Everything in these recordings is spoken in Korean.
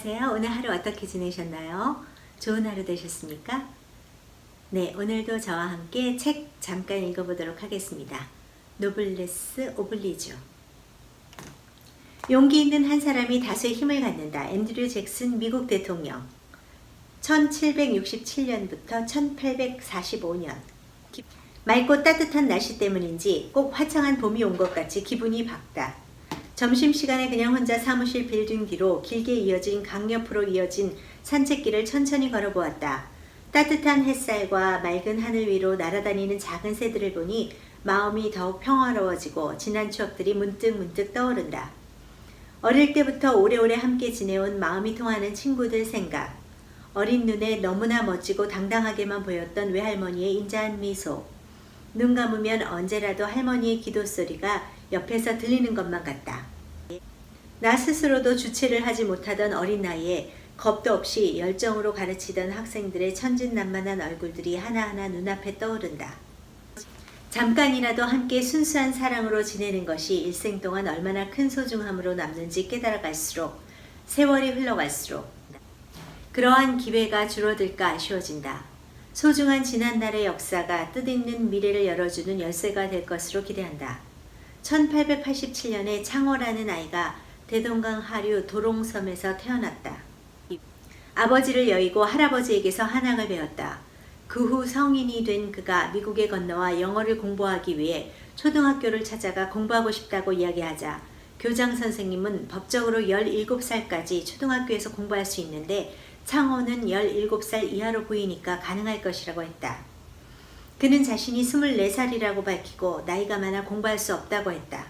안녕하세요. 오늘 하루 어떻게 지내셨나요? 좋은 하루 되셨습니까? 네, 오늘도 저와 함께 책 잠깐 읽어보도록 하겠습니다. 노블레스 오블리주. 용기 있는 한 사람이 다수의 힘을 갖는다. 앤드류 잭슨 미국 대통령. 1767년부터 1845년. 맑고 따뜻한 날씨 때문인지 꼭 화창한 봄이 온 것 같이 기분이 밝다. 점심시간에 그냥 혼자 사무실 빌딩 뒤로 길게 이어진 강 옆으로 이어진 산책길을 천천히 걸어보았다. 따뜻한 햇살과 맑은 하늘 위로 날아다니는 작은 새들을 보니 마음이 더욱 평화로워지고 지난 추억들이 문득 떠오른다. 어릴 때부터 오래오래 함께 지내온 마음이 통하는 친구들 생각. 어린 눈에 너무나 멋지고 당당하게만 보였던 외할머니의 인자한 미소. 눈 감으면 언제라도 할머니의 기도 소리가 옆에서 들리는 것만 같다. 나 스스로도 주체를 하지 못하던 어린 나이에 겁도 없이 열정으로 가르치던 학생들의 천진난만한 얼굴들이 하나하나 눈앞에 떠오른다. 잠깐이라도 함께 순수한 사랑으로 지내는 것이 일생 동안 얼마나 큰 소중함으로 남는지 깨달아갈수록 세월이 흘러갈수록 그러한 기회가 줄어들까 아쉬워진다. 소중한 지난날의 역사가 뜻있는 미래를 열어주는 열쇠가 될 것으로 기대한다. 1887년에 창호라는 아이가 대동강 하류 도롱섬에서 태어났다. 아버지를 여의고 할아버지에게서 한학을 배웠다. 그 후 성인이 된 그가 미국에 건너와 영어를 공부하기 위해 초등학교를 찾아가 공부하고 싶다고 이야기하자 교장 선생님은 법적으로 17살까지 초등학교에서 공부할 수 있는데 창호는 17살 이하로 보이니까 가능할 것이라고 했다. 그는 자신이 24살이라고 밝히고 나이가 많아 공부할 수 없다고 했다.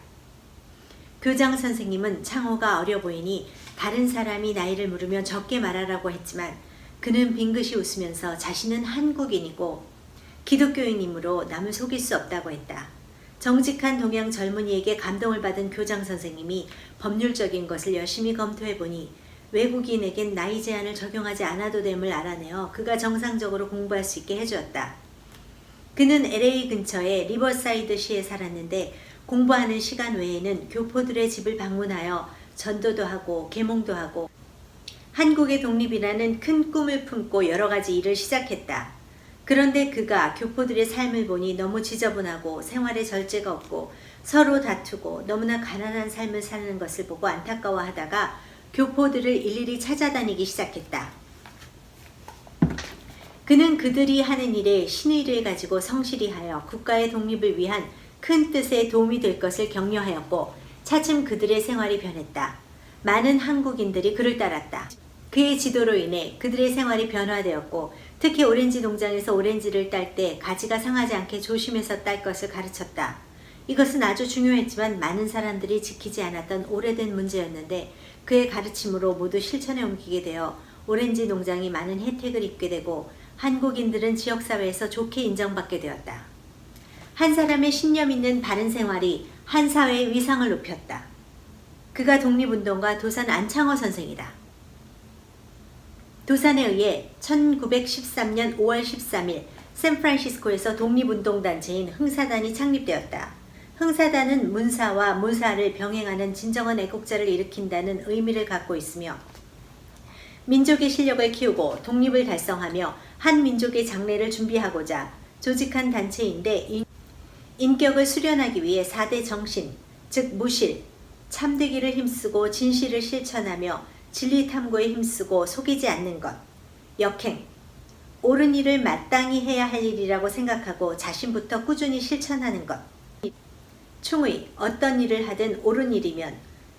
교장 선생님은 창호가 어려 보이니 다른 사람이 나이를 물으면 적게 말하라고 했지만 그는 빙긋이 웃으면서 자신은 한국인이고 기독교인이므로 남을 속일 수 없다고 했다. 정직한 동양 젊은이에게 감동을 받은 교장 선생님이 법률적인 것을 열심히 검토해보니 외국인에겐 나이 제한을 적용하지 않아도 됨을 알아내어 그가 정상적으로 공부할 수 있게 해주었다. 그는 LA 근처의 리버사이드 시에 살았는데 공부하는 시간 외에는 교포들의 집을 방문하여 전도도 하고 계몽도 하고 한국의 독립이라는 큰 꿈을 품고 여러 가지 일을 시작했다. 그런데 그가 교포들의 삶을 보니 너무 지저분하고 생활에 절제가 없고 서로 다투고 너무나 가난한 삶을 사는 것을 보고 안타까워하다가 교포들을 일일이 찾아다니기 시작했다. 그는 그들이 하는 일에 신의를 가지고 성실히 하여 국가의 독립을 위한 큰 뜻에 도움이 될 것을 격려하였고 차츰 그들의 생활이 변했다. 많은 한국인들이 그를 따랐다. 그의 지도로 인해 그들의 생활이 변화되었고 특히 오렌지 농장에서 오렌지를 딸 때 가지가 상하지 않게 조심해서 딸 것을 가르쳤다. 이것은 아주 중요했지만 많은 사람들이 지키지 않았던 오래된 문제였는데 그의 가르침으로 모두 실천에 옮기게 되어 오렌지 농장이 많은 혜택을 입게 되고 한국인들은 지역사회에서 좋게 인정받게 되었다. 한 사람의 신념 있는 바른 생활이 한 사회의 위상을 높였다. 그가 독립운동가 도산 안창호 선생이다. 도산에 의해 1913년 5월 13일 샌프란시스코에서 독립운동단체인 흥사단이 창립되었다. 흥사단은 문사와 무사를 병행하는 진정한 애국자를 일으킨다는 의미를 갖고 있으며 민족의 실력을 키우고 독립을 달성하며 한 민족의 장래를 준비하고자 조직한 단체인데 인격을 수련하기 위해 4대 정신, 즉 무실, 참되기를 힘쓰고 진실을 실천하며 진리 탐구에 힘쓰고 속이지 않는 것, 역행, 옳은 일을 마땅히 해야 할 일이라고 생각하고 자신부터 꾸준히 실천하는 것, 충의, 어떤 일을 하든 옳은 일이면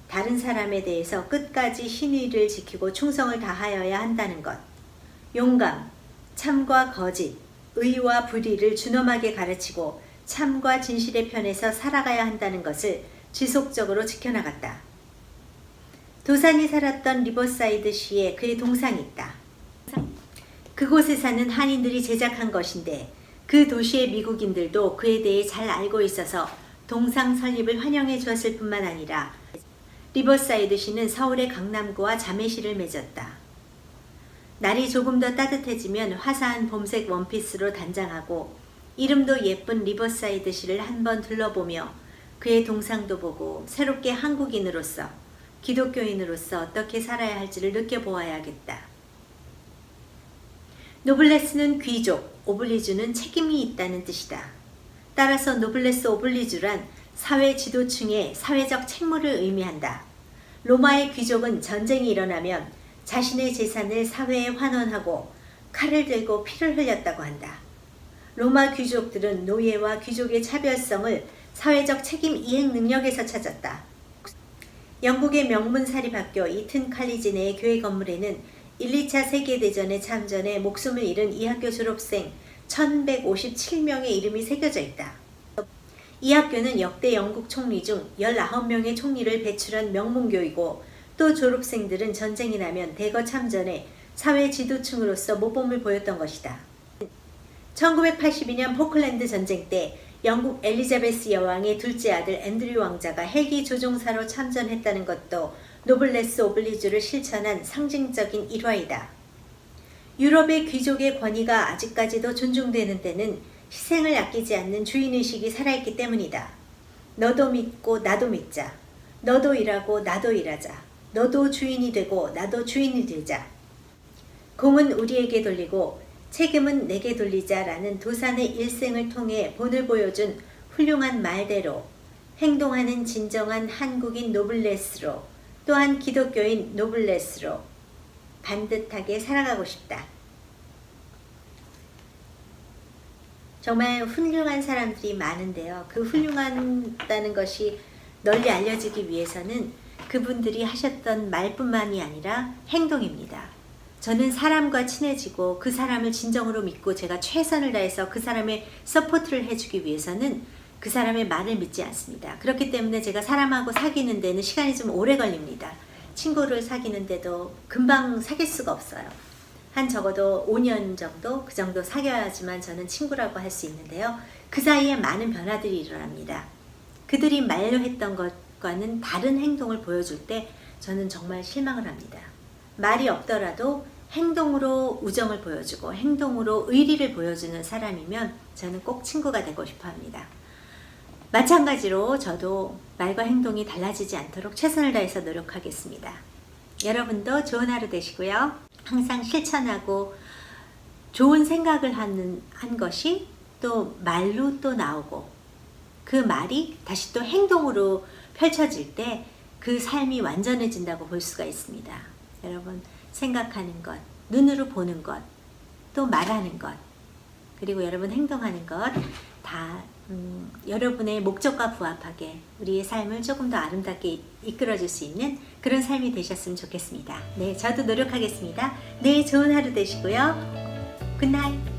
다른 사람에 대해서 끝까지 신의를 지키고 충성을 다하여야 한다는 것, 용감, 참과 거짓, 의와 불의를 준엄하게 가르치고 참과 진실의 편에서 살아가야 한다는 것을 지속적으로 지켜나갔다. 도산이 살았던 리버사이드 시에 그의 동상이 있다. 그곳에 사는 한인들이 제작한 것인데 그 도시의 미국인들도 그에 대해 잘 알고 있어서 동상 설립을 환영해 주었을 뿐만 아니라 리버사이드 시는 서울의 강남구와 자매시를 맺었다. 날이 조금 더 따뜻해지면 화사한 봄색 원피스로 단장하고 이름도 예쁜 리버사이드 시를 한번 둘러보며 그의 동상도 보고 새롭게 한국인으로서 기독교인으로서 어떻게 살아야 할지를 느껴보아야겠다. 노블레스는 귀족, 오블리주는 책임이 있다는 뜻이다. 따라서 노블레스 오블리주란 사회 지도층의 사회적 책무를 의미한다. 로마의 귀족은 전쟁이 일어나면 자신의 재산을 사회에 환원하고 칼을 들고 피를 흘렸다고 한다. 로마 귀족들은 노예와 귀족의 차별성을 사회적 책임 이행 능력에서 찾았다. 영국의 명문 사립학교 이튼 칼리지 내의 교회 건물에는 1, 2차 세계대전에 참전해 목숨을 잃은 이 학교 졸업생 1157명의 이름이 새겨져 있다. 이 학교는 역대 영국 총리 중 19명의 총리를 배출한 명문교이고 또 졸업생들은 전쟁이 나면 대거 참전해 사회 지도층으로서 모범을 보였던 것이다. 1982년 포클랜드 전쟁 때 영국 엘리자베스 여왕의 둘째 아들 앤드류 왕자가 헬기 조종사로 참전했다는 것도 노블레스 오블리주를 실천한 상징적인 일화이다. 유럽의 귀족의 권위가 아직까지도 존중되는 데는 희생을 아끼지 않는 주인의식이 살아있기 때문이다. 너도 믿고 나도 믿자. 너도 일하고 나도 일하자. 너도 주인이 되고 나도 주인이 되자. 공은 우리에게 돌리고 책임은 내게 돌리자라는 도산의 일생을 통해 본을 보여준 훌륭한 말대로 행동하는 진정한 한국인 노블레스로 또한 기독교인 노블레스로 반듯하게 살아가고 싶다. 정말 훌륭한 사람들이 많은데요. 그 훌륭하다는 것이 널리 알려지기 위해서는 그분들이 하셨던 말뿐만이 아니라 행동입니다. 저는 사람과 친해지고 그 사람을 진정으로 믿고 제가 최선을 다해서 그 사람의 서포트를 해주기 위해서는 그 사람의 말을 믿지 않습니다. 그렇기 때문에 제가 사람하고 사귀는 데는 시간이 좀 오래 걸립니다. 친구를 사귀는데도 금방 사귈 수가 없어요. 한 적어도 5년 정도 그 정도 사귀어야지만 저는 친구라고 할 수 있는데요. 그 사이에 많은 변화들이 일어납니다. 그들이 말로 했던 것과는 다른 행동을 보여줄 때 저는 정말 실망을 합니다. 말이 없더라도 행동으로 우정을 보여주고 행동으로 의리를 보여주는 사람이면 저는 꼭 친구가 되고 싶어 합니다. 마찬가지로 저도 말과 행동이 달라지지 않도록 최선을 다해서 노력하겠습니다. 여러분도 좋은 하루 되시고요. 항상 실천하고 좋은 생각을 한 것이 또 말로 또 나오고 그 말이 다시 또 행동으로 펼쳐질 때 그 삶이 완전해진다고 볼 수가 있습니다. 여러분 생각하는 것, 눈으로 보는 것, 또 말하는 것, 그리고 여러분 행동하는 것 다 여러분의 목적과 부합하게 우리의 삶을 조금 더 아름답게 이끌어줄 수 있는 그런 삶이 되셨으면 좋겠습니다. 네, 저도 노력하겠습니다. 네, 좋은 하루 되시고요. 굿나잇.